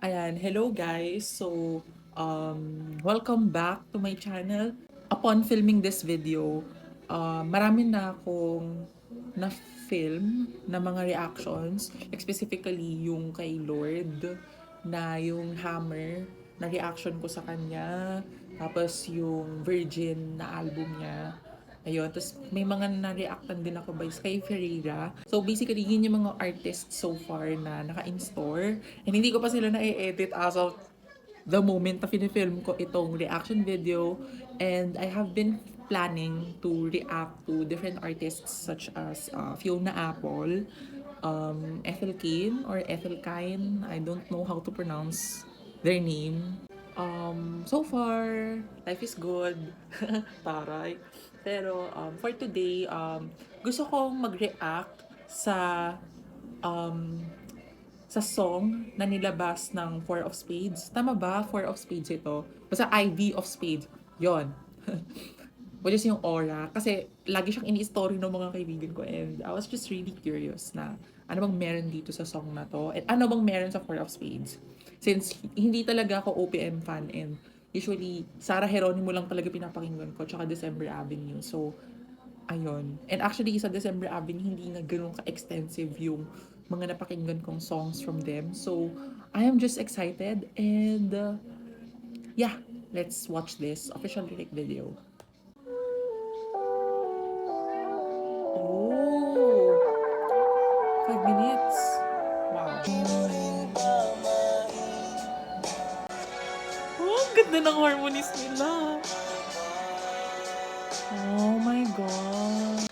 Ayan, hello guys. Welcome back to my channel. Upon filming this video, marami na akong na-film na mga reactions, like specifically yung kay Lord, na yung Hammer, na reaction ko sa kanya, tapos yung Virgin na album niya. Ayun, tapos may mga na-reactan din ako by Sky Ferreira. So basically, yun yung mga artists so far na naka-in-store. And hindi ko pa sila na-edit as of the moment na film ko itong reaction video. And I have been planning to react to different artists such as Fiona Apple, Ethel Kane or Ethel Kine. I don't know how to pronounce their name. So far, life is good. Taray. Pero for today, gusto kong mag-react sa um, sa song na nilabas ng Four of Spades. Tama ba? Four of Spades ito. Basta IV of Spades. Yon. Which is yung aura. Kasi lagi siyang ini-story ng mga kaibigan ko. And I was just really curious na ano bang meron dito sa song na to. At ano bang meron sa Four of Spades. Since hindi talaga ako OPM fan and usually Sarah Geronimo lang talaga pinapakinggan ko tsaka December Avenue. So, ayun. And actually sa December Avenue hindi nga ganun ka-extensive yung mga napakinggan kong songs from them. So, I am just excited and yeah, let's watch this official lyric video. Oh, 5 minutes. Wow. Oh, ang ganda ng harmonies nila. Oh my God.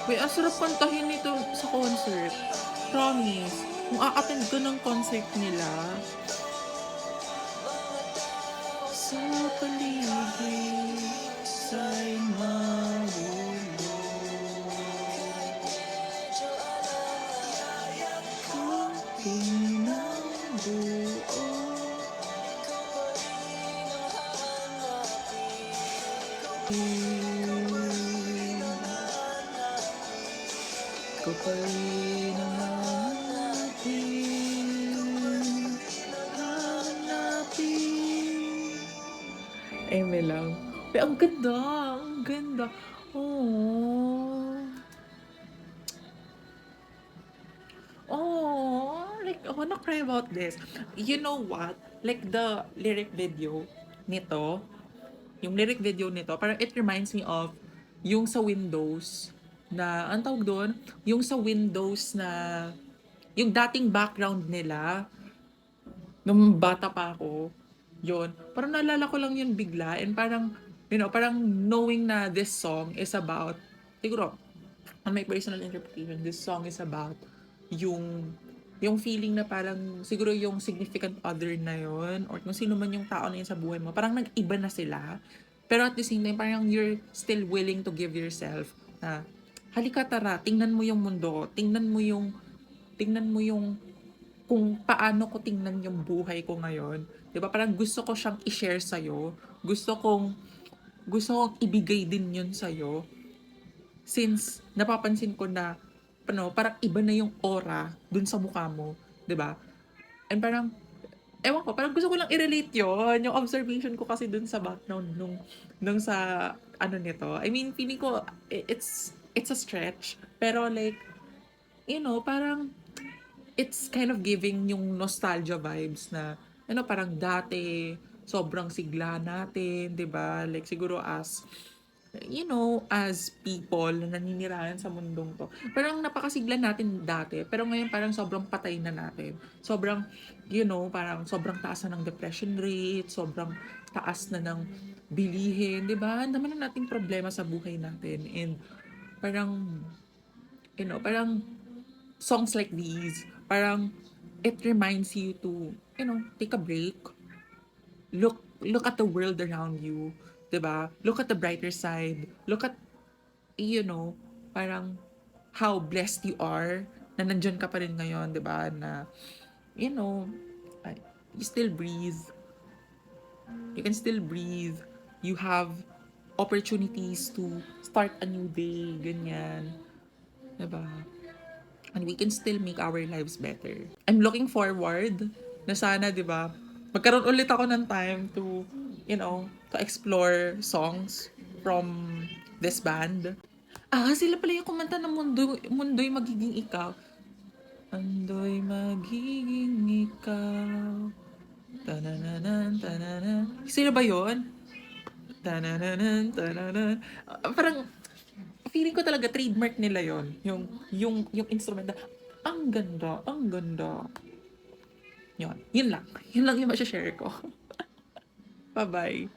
Wait, ang sarap kantahin nito sa concert. Promise. Kung a-attend ka ng concert nila, sa paligid sa'y magulo. Kunti ng buo. Ikaw pa rin ang hanapin. Hanapin. Eme lang. Pero ang ganda. Ang ganda. Oh. Oh, like, I wanna cry about this. You know what? Like, the lyric video nito, yung lyric video nito, parang it reminds me of yung sa Windows na, ang tawag doon? Yung sa Windows na, yung dating background nila, nung bata pa ako, yun. Parang naalala ko lang yun bigla and parang, parang knowing na this song is about, siguro, on my personal interpretation, this song is about yung yung feeling na parang siguro yung significant other na yon or kung sino man yung tao na yun sa buhay mo, parang nag-iba na sila. Pero at the same time, parang you're still willing to give yourself na, halika tara, tingnan mo yung mundo, tingnan mo yung kung paano ko tingnan yung buhay ko ngayon. 'Di ba? Parang gusto ko siyang i-share sa gusto kong ibigay din yun sa since napapansin ko na parang iba na yung aura dun sa mukha mo, 'di ba? And parang ewan ko, parang gusto ko lang i-relate yon yung observation ko kasi dun sa background nung sa ano nito. I mean, feeling ko it's a stretch, pero like, parang it's kind of giving yung nostalgia vibes na, parang dati, sobrang sigla natin, 'di ba? Like siguro as people na naninirahan sa mundong to. Parang napakasigla natin dati, pero ngayon parang sobrang patay na natin. Sobrang, parang sobrang taas na ng depression rate, sobrang taas na ng bilihin, di ba? Ang dami na nating problema sa buhay natin. And parang, parang songs like these, parang it reminds you to, take a break, look at the world around you, 'di ba? Look at the brighter side. Look at parang how blessed you are na nandiyan ka pa rin ngayon, 'di ba? Na you know, you still breathe. You can still breathe. you have opportunities to start a new day, ganyan. Diba? And we can still make our lives better. I'm looking forward na sana, di ba, magkaroon ulit ako ng time to, to explore songs from this band. Ah, sila pala yung kumanta ng Mundo'y Magiging Ikaw. Mundo'y magiging ikaw. Tanananan, tananan. Sila ba yun? Tanananan, tananan. Parang, feeling ko talaga trademark nila yon, yung instrument na ang ganda, ang ganda. Yun lang yung share ko. Bye bye.